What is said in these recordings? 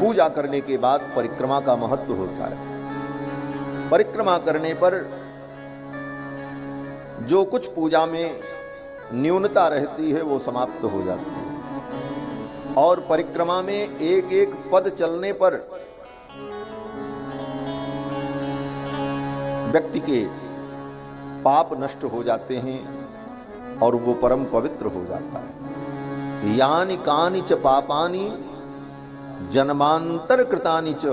पूजा करने के बाद परिक्रमा का महत्व होता है। परिक्रमा करने पर जो कुछ पूजा में न्यूनता रहती है वो समाप्त हो जाती है, और परिक्रमा में एक एक पद चलने पर व्यक्ति के पाप नष्ट हो जाते हैं और वो परम पवित्र हो जाता है। यानि कानि च पापानि जन्मांतर कृतानि च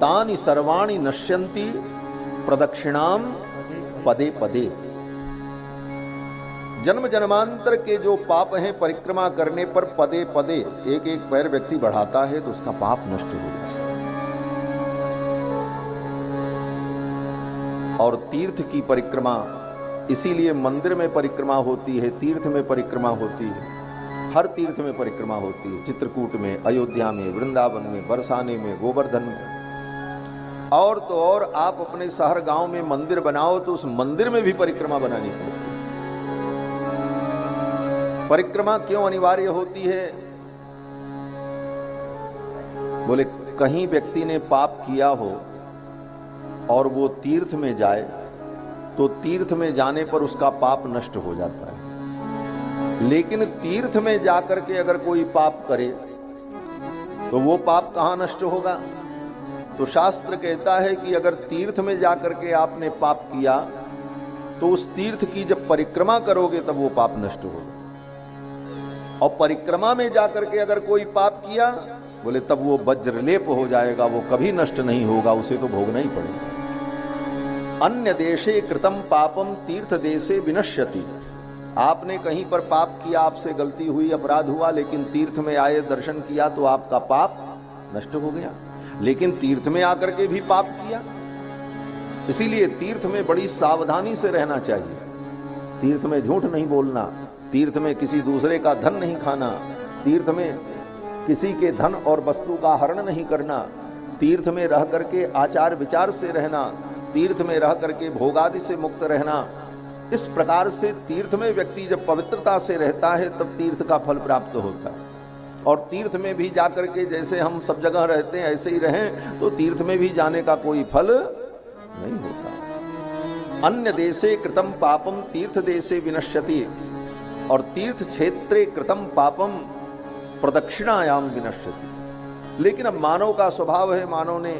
तानि सर्वाणि नश्यन्ति प्रदक्षिणाम पदे पदे। जन्म जन्मांतर के जो पाप हैं परिक्रमा करने पर पदे पदे एक एक पैर व्यक्ति बढ़ाता है तो उसका पाप नष्ट हो जाता है। और तीर्थ की परिक्रमा, इसीलिए मंदिर में परिक्रमा होती है, तीर्थ में परिक्रमा होती है, हर तीर्थ में परिक्रमा होती है। चित्रकूट में, अयोध्या में, वृंदावन में, बरसाने में, गोवर्धन में, और तो और आप अपने शहर गांव में मंदिर बनाओ तो उस मंदिर में भी परिक्रमा बनानी पड़ती है। परिक्रमा क्यों अनिवार्य होती है? बोले कहीं व्यक्ति ने पाप किया हो और वो तीर्थ में जाए तो तीर्थ में जाने पर उसका पाप नष्ट हो जाता है। लेकिन तीर्थ में जाकर के अगर कोई पाप करे तो वो पाप कहां नष्ट होगा? तो शास्त्र कहता है कि अगर तीर्थ में जाकर के आपने पाप किया तो उस तीर्थ की जब परिक्रमा करोगे तब वो पाप नष्ट होगा। और परिक्रमा में जाकर के अगर कोई पाप किया, बोले तब वो वज्रलेप हो जाएगा, वो कभी नष्ट नहीं होगा, उसे तो भोगना ही पड़ेगा। अन्य देशे कृतम पापम तीर्थ देशे विनश्यति। आपने कहीं पर पाप किया, आपसे गलती हुई, अपराध हुआ, लेकिन तीर्थ में आए, दर्शन किया तो आपका पाप नष्ट हो गया। लेकिन तीर्थ में आकर के भी पाप किया, इसीलिए तीर्थ में बड़ी सावधानी से रहना चाहिए। तीर्थ में झूठ नहीं बोलना, तीर्थ में किसी दूसरे का धन नहीं खाना, तीर्थ में किसी के धन और वस्तु का हरण नहीं करना, तीर्थ में रह करके आचार विचार से रहना, तीर्थ में रह करके भोगादि से मुक्त रहना। इस प्रकार से तीर्थ में व्यक्ति जब पवित्रता से रहता है तब तीर्थ का फल प्राप्त होता है। और तीर्थ में भी जाकर के जैसे हम सब जगह रहते हैं ऐसे ही रहें तो तीर्थ में भी जाने का कोई फल नहीं होता। अन्य देशे कृतम पापम तीर्थ देशे विनश्यति, और तीर्थ क्षेत्रे कृतम पापम प्रदक्षिणायाम विनश्यति। लेकिन अब मानव का स्वभाव है, मानव ने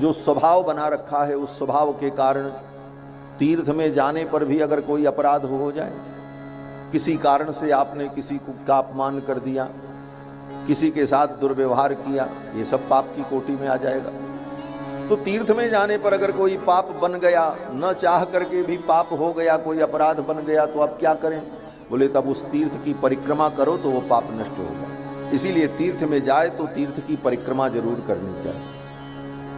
जो स्वभाव बना रखा है उस स्वभाव के कारण तीर्थ में जाने पर भी अगर कोई अपराध हो जाए, किसी कारण से आपने किसी का अपमान कर दिया, किसी के साथ दुर्व्यवहार किया, ये सब पाप की कोटि में आ जाएगा। तो तीर्थ में जाने पर अगर कोई पाप बन गया, न चाह करके भी पाप हो गया, कोई अपराध बन गया, तो अब क्या करें? बोले तब उस तीर्थ की परिक्रमा करो तो वो पाप नष्ट होगा। इसीलिए तीर्थ में जाए तो तीर्थ की परिक्रमा जरूर करनी चाहिए।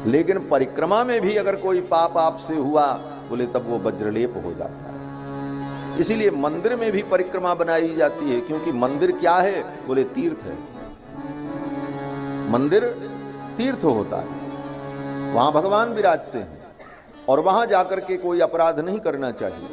लेकिन परिक्रमा में भी अगर कोई पाप आपसे हुआ, बोले तब वो वज्रलेप हो जाता है। इसीलिए मंदिर में भी परिक्रमा बनाई जाती है, क्योंकि मंदिर क्या है? बोले तीर्थ है। मंदिर तीर्थ होता है, वहां भगवान विराजते हैं और वहां जाकर के कोई अपराध नहीं करना चाहिए।